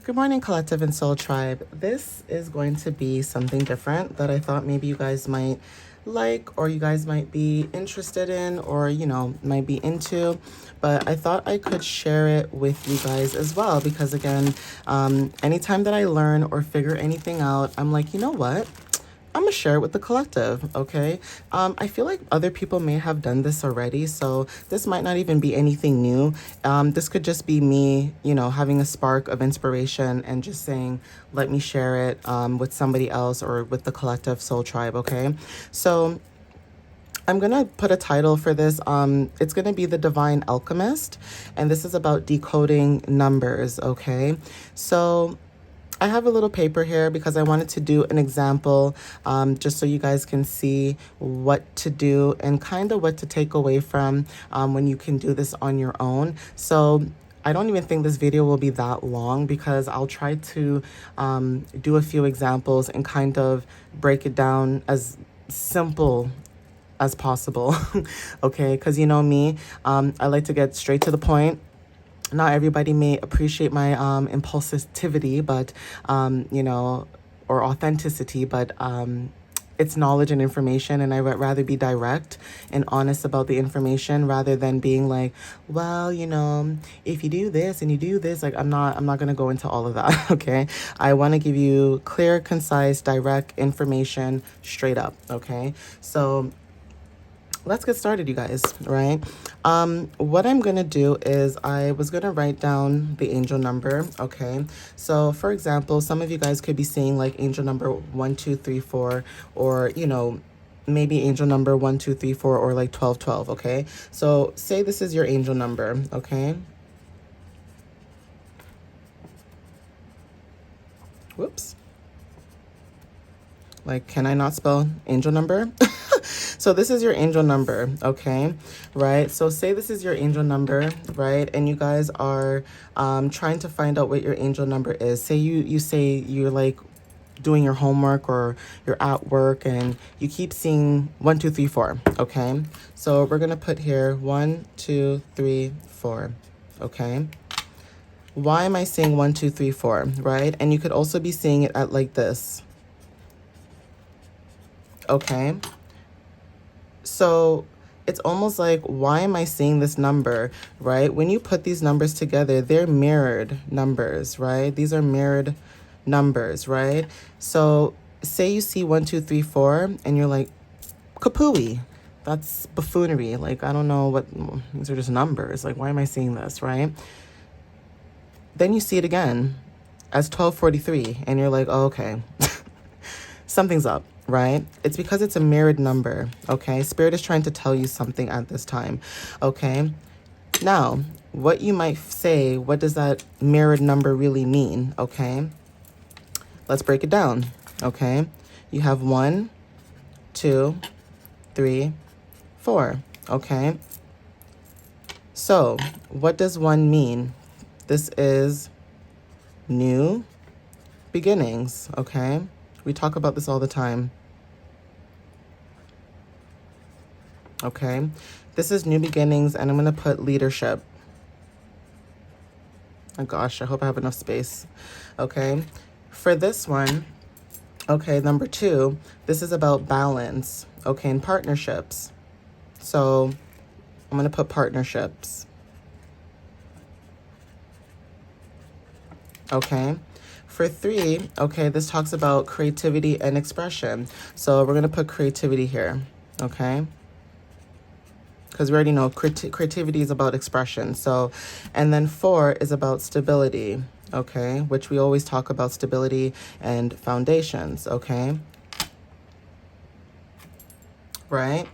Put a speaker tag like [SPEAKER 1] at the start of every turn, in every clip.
[SPEAKER 1] Good morning, Collective and Soul Tribe. This is going to be something different that I thought maybe you guys might like, or you guys might be interested in, or, might be into. But I thought I could share it with you guys as well, because again, anytime that I learn or figure anything out, I'm like, you know what? I'm gonna share it with the collective, okay? I feel like other people may have done this already, so this might not even be anything new. This could just be me, having a spark of inspiration and just saying, let me share it with somebody else or with the collective soul tribe, okay? So I'm gonna put a title for this. It's gonna be The Divine Alchemist, and this is about decoding numbers, okay? So I have a little paper here because I wanted to do an example just so you guys can see what to do and kind of what to take away from when you can do this on your own. So I don't even think this video will be that long because I'll try to do a few examples and kind of break it down as simple as possible. Okay, because you know me, I like to get straight to the point. Not everybody may appreciate my impulsivity, but, or authenticity, but it's knowledge and information, and I would rather be direct and honest about the information rather than being like, well, if you do this and you do this, like I'm not going to go into all of that, okay? I want to give you clear, concise, direct information straight up, okay? So let's get started, you guys, right? What I'm going to do is I was going to write down the angel number, okay? So, for example, some of you guys could be seeing like angel number 1, 2, 3, 4, or, maybe angel number 1, 2, 3, 4, or like 12, 12, okay? So, say this is your angel number, okay? Whoops. Like, can I not spell angel number? So this is your angel number, okay? Right? So say this is your angel number, right? And you guys are trying to find out what your angel number is. Say you say you're like doing your homework or you're at work and you keep seeing 1, 2, 3, 4, okay? So we're gonna put here 1, 2, 3, 4, okay? Why am I saying 1, 2, 3, 4, right? And you could also be seeing it at like this. Okay, so it's almost like, why am I seeing this number, right? When you put these numbers together, they're mirrored numbers, right? These are mirrored numbers, right? So say you see 1, 2, 3, 4, and you're like, kapooey, that's buffoonery. Like, I don't know what, these are just numbers. Like, why am I seeing this, right? Then you see it again as 1243, and you're like, oh, okay, something's up. Right? It's because it's a mirrored number, okay? Spirit is trying to tell you something at this time, okay? Now, what you might say, what does that mirrored number really mean, okay? Let's break it down, okay? You have 1, 2, 3, 4, okay? So, what does 1 mean? This is new beginnings, okay? We talk about this all the time. Okay, this is new beginnings, and I'm going to put leadership. Oh gosh, I hope I have enough space. Okay, for this one, okay, number 2, this is about balance, okay, and partnerships. So I'm going to put partnerships. Okay. For 3, okay, this talks about creativity and expression. So we're going to put creativity here, okay? Because we already know creativity is about expression. So, and then 4 is about stability, okay? Which we always talk about stability and foundations, okay? Right?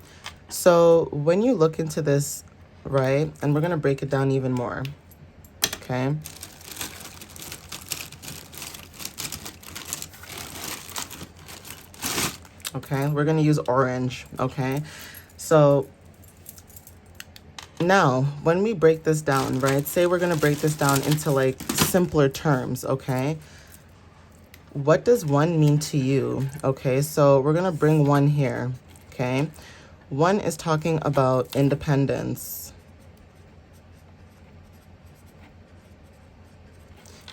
[SPEAKER 1] So when you look into this, right, and we're going to break it down even more, okay? Okay, we're going to use orange, okay? So now, when we break this down, right, say we're going to break this down into like simpler terms, okay? What does 1 mean to you? Okay, so we're going to bring 1 here, okay? 1 is talking about independence.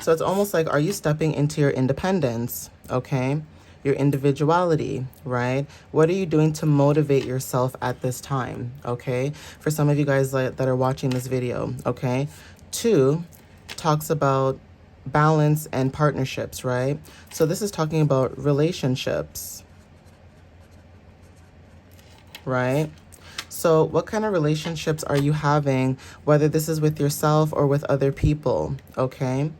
[SPEAKER 1] So it's almost like, are you stepping into your independence? Okay. Your individuality, right? What are you doing to motivate yourself at this time? Okay. For some of you guys that are watching this video, okay. 2 talks about balance and partnerships, right? So this is talking about relationships, right? So what kind of relationships are you having, whether this is with yourself or with other people, okay?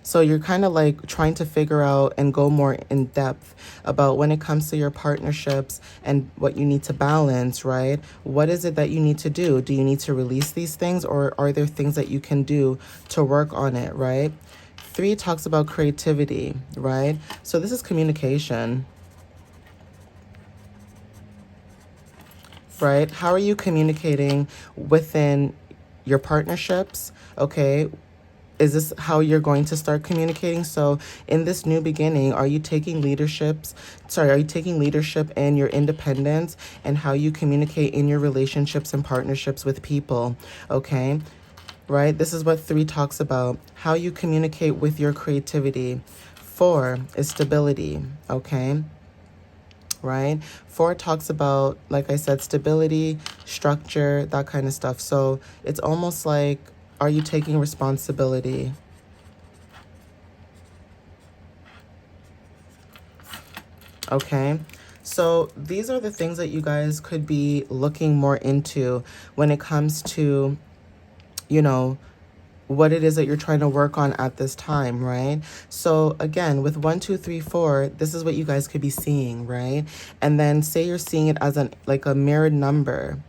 [SPEAKER 1] So you're kind of like trying to figure out and go more in depth about when it comes to your partnerships and what you need to balance, right? What is it that you need to do? Do you need to release these things, or are there things that you can do to work on it, right? 3 talks about creativity, right? So this is communication, right? How are you communicating within your partnerships? Okay. Is this how you're going to start communicating? So in this new beginning, are you taking are you taking leadership in your independence and how you communicate in your relationships and partnerships with people? Okay. Right? This is what 3 talks about, how you communicate with your creativity. 4 is stability, okay? Right? 4 talks about, like I said, stability, structure, that kind of stuff. So it's almost like, are you taking responsibility? Okay? So these are the things that you guys could be looking more into when it comes to, you know, what it is that you're trying to work on at this time, right? So again, with 1, 2, 3, 4, this is what you guys could be seeing, right? And then say you're seeing it as like a mirrored number.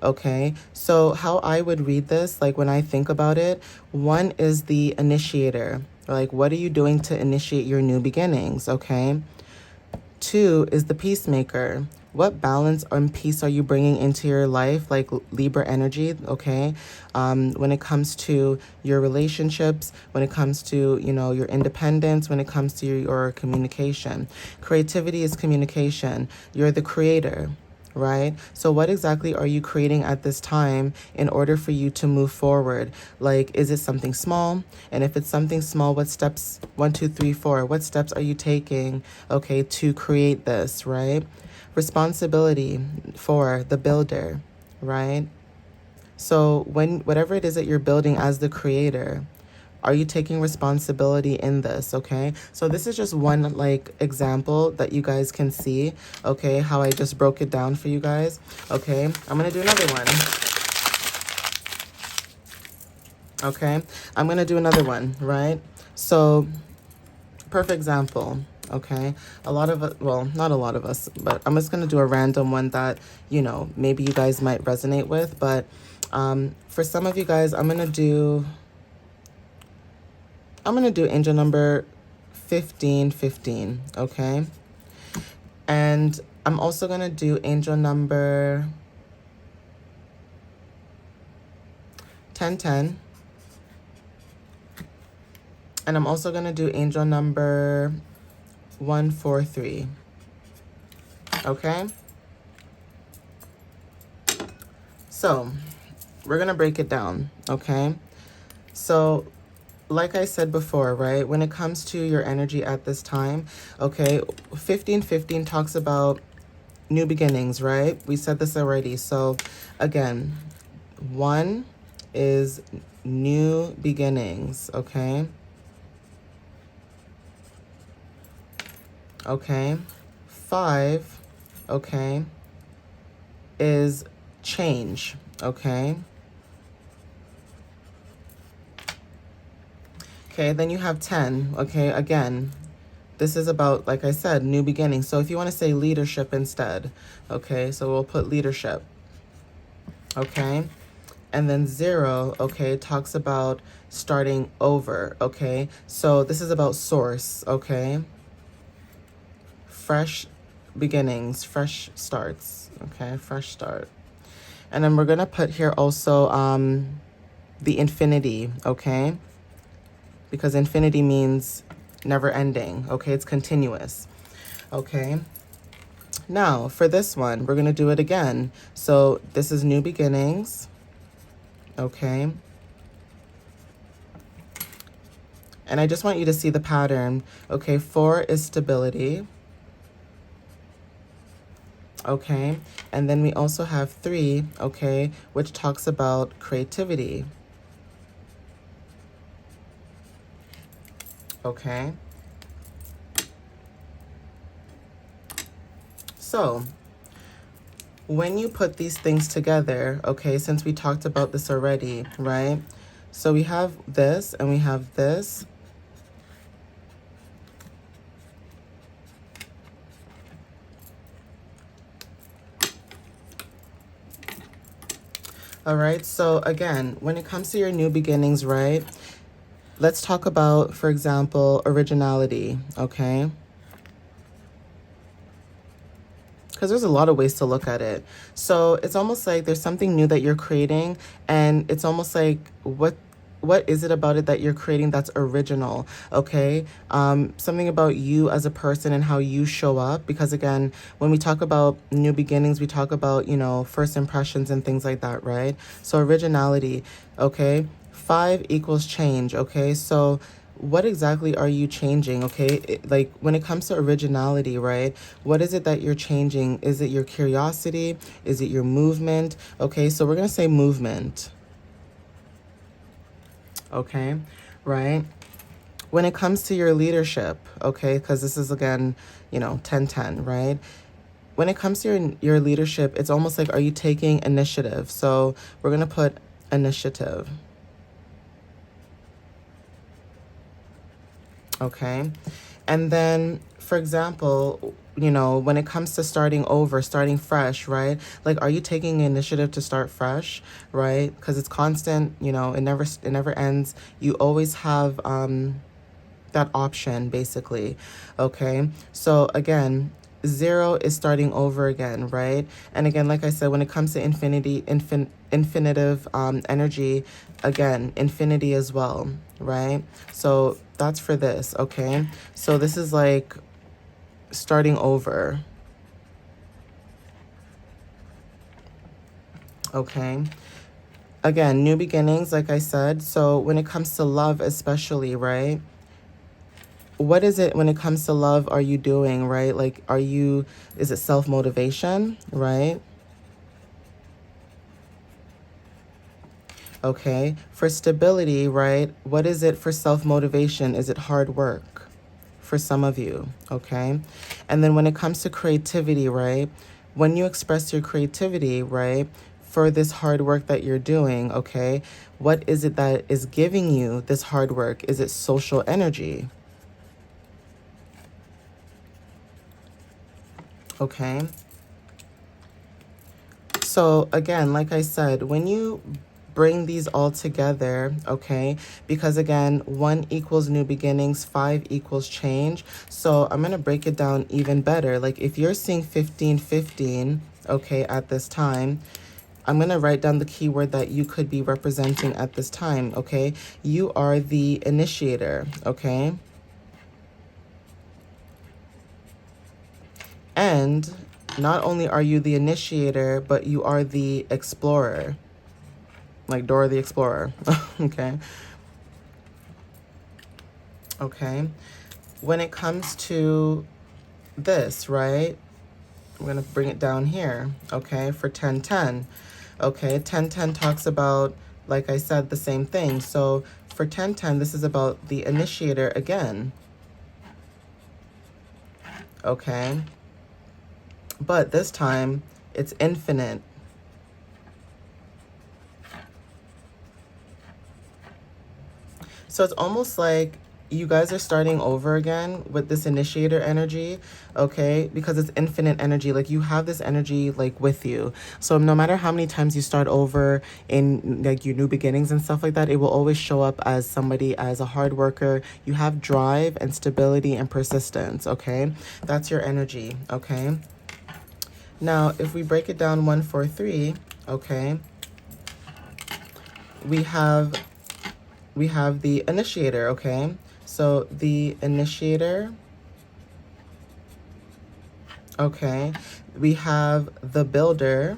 [SPEAKER 1] Okay, so how I would read this, like when I think about it, 1 is the initiator. Like, what are you doing to initiate your new beginnings? Okay. 2 is the peacemaker. What balance and peace are you bringing into your life, like Libra energy, okay? When it comes to your relationships, when it comes to, you know, your independence, when it comes to your communication. Creativity is communication. You're the creator, right? So what exactly are you creating at this time in order for you to move forward? Like, is it something small? And if it's something small, what steps, 1, 2, 3, 4, what steps are you taking, okay, to create this, right? Responsibility for the builder, right? So whatever it is that you're building as the creator, are you taking responsibility in this, okay? So this is just one, like, example that you guys can see, okay, how I just broke it down for you guys, okay? I'm going to do another one, okay? I'm going to do another one, right? So, perfect example, okay? A lot of us, well, not a lot of us, but I'm just going to do a random one that, you know, maybe you guys might resonate with, but for some of you guys, I'm going to do angel number 1515, okay? And I'm also going to do angel number 1010. And I'm also going to do angel number 143, okay? So we're going to break it down, okay? So like I said before, right, when it comes to your energy at this time, okay, 1515 talks about new beginnings, right? We said this already. So again, 1 is new beginnings, okay? Okay. 5, okay, is change, okay? Okay, then you have 10, okay? Again, this is about, like I said, new beginning. So if you want to say leadership instead, okay? So we'll put leadership, okay? And then 0, okay, talks about starting over, okay? So this is about source, okay? Fresh beginnings, fresh starts, okay? Fresh start. And then we're going to put here also the infinity, okay? Because infinity means never ending, okay? It's continuous, okay? Now, for this one, we're going to do it again. So this is new beginnings, okay? And I just want you to see the pattern. Okay, 4 is stability. Okay, and then we also have 3, okay, which talks about creativity. Okay. So, when you put these things together, okay, since we talked about this already, right? So we have this and we have this. All right, so again, when it comes to your new beginnings, right? Let's talk about, for example, originality, okay? Because there's a lot of ways to look at it. So it's almost like there's something new that you're creating, and it's almost like what is it about it that you're creating that's original? Okay, something about you as a person and how you show up. Because again, when we talk about new beginnings, we talk about, you know, first impressions and things like that, right? So originality, okay. 5 equals change, okay. So what exactly are you changing? Okay, like when it comes to originality, right? What is it that you're changing? Is it your curiosity? Is it your movement? Okay, so we're gonna say movement. Okay, right? When it comes to your leadership, okay, because this is again, you know, 10-10, right? When it comes to your leadership, it's almost like, are you taking initiative? So we're gonna put initiative. Okay. And then, for example, you know, when it comes to starting over, starting fresh, right? Like, are you taking initiative to start fresh, right? Because it's constant, you know, it never ends. You always have that option, basically. Okay. So again, 0 is starting over again, right? And again, like I said, when it comes to infinitive energy, again, infinity as well, right? So that's for this, okay? So this is like starting over, okay? Again, new beginnings, like I said. So when it comes to love, especially, right? What is it when it comes to love are you doing, right? Like, is it self-motivation, right? Okay. For stability, right? What is it for self-motivation? Is it hard work for some of you? Okay. And then when it comes to creativity, right? When you express your creativity, right? For this hard work that you're doing, okay? What is it that is giving you this hard work? Is it social energy? Okay. So again, like I said, when you bring these all together, okay, because again, 1 equals new beginnings, 5 equals change. So I'm going to break it down even better. Like if you're seeing 1515, okay, at this time, I'm going to write down the keyword that you could be representing at this time, okay? You are the initiator, okay? And not only are you the initiator, but you are the explorer. Like Dora the Explorer. Okay. Okay. When it comes to this, right? I'm going to bring it down here. Okay. For 1010. Okay. 1010 talks about, like I said, the same thing. So for 1010, this is about the initiator again. Okay. But this time it's infinite. So it's almost like you guys are starting over again with this initiator energy, okay? Because it's infinite energy. Like you have this energy like with you. So no matter how many times you start over in like your new beginnings and stuff like that, it will always show up as somebody, as a hard worker. You have drive and stability and persistence, okay? That's your energy, okay? Now, if we break it down 143, okay, we have the initiator, okay? So the initiator, okay. We have the builder.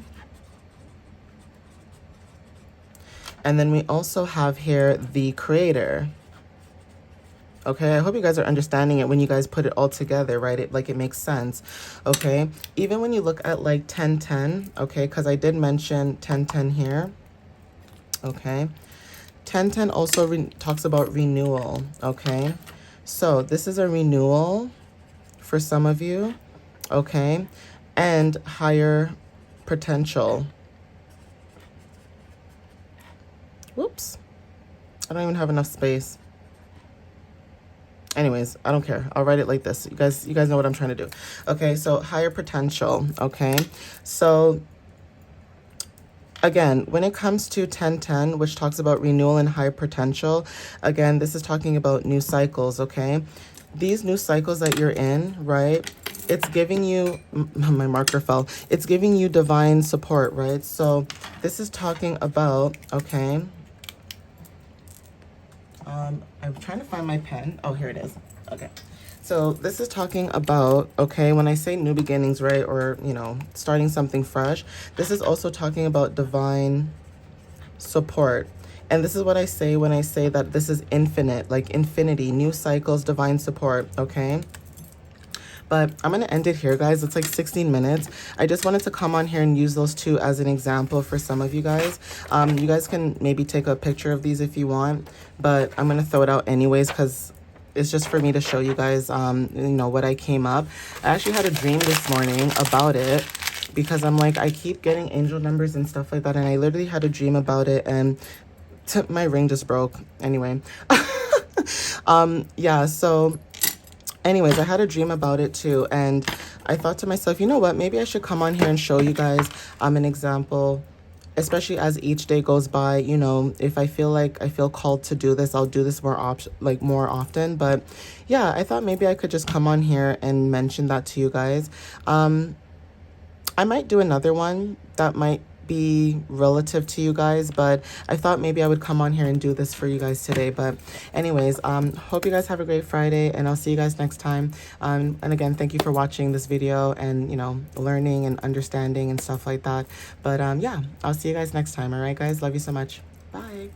[SPEAKER 1] And then we also have here the creator. Okay, I hope you guys are understanding it when you guys put it all together, right? It makes sense. Okay, even when you look at like 1010, okay, because I did mention 1010 here. Okay, 1010 also talks about renewal. Okay, so this is a renewal for some of you. Okay, and higher potential. Whoops, I don't even have enough space. Anyways, I don't care. I'll write it like this. You guys know what I'm trying to do. Okay, so higher potential. Okay, so again, when it comes to 1010, which talks about renewal and high potential, again, this is talking about new cycles, okay? These new cycles that you're in, right? It's giving you, my marker fell. It's giving you divine support, right? So this is talking about, okay. I'm trying to find my pen. Oh, here it is. Okay. So this is talking about, okay, when I say new beginnings, right, or, you know, starting something fresh, this is also talking about divine support. And this is what I say when I say that this is infinite, like infinity, new cycles, divine support, okay? But I'm going to end it here, guys. It's like 16 minutes. I just wanted to come on here and use those two as an example for some of you guys. You guys can maybe take a picture of these if you want, but I'm going to throw it out anyways because it's just for me to show you guys, you know, what I came up. I actually had a dream this morning about it because I'm like, I keep getting angel numbers and stuff like that. And I literally had a dream about it and my ring just broke. Anyway, yeah, so anyways, I had a dream about it too, and I thought to myself, you know what, maybe I should come on here and show you guys an example, especially as each day goes by. You know, if I feel like I feel called to do this, I'll do this more often. But yeah, I thought maybe I could just come on here and mention that to you guys. I might do another one that might be relative to you guys, but I thought maybe I would come on here and do this for you guys today. But anyways, hope you guys have a great Friday, and I'll see you guys next time. And again, thank you for watching this video and, you know, learning and understanding and stuff like that. But yeah, I'll see you guys next time. All right, guys, love you so much. Bye.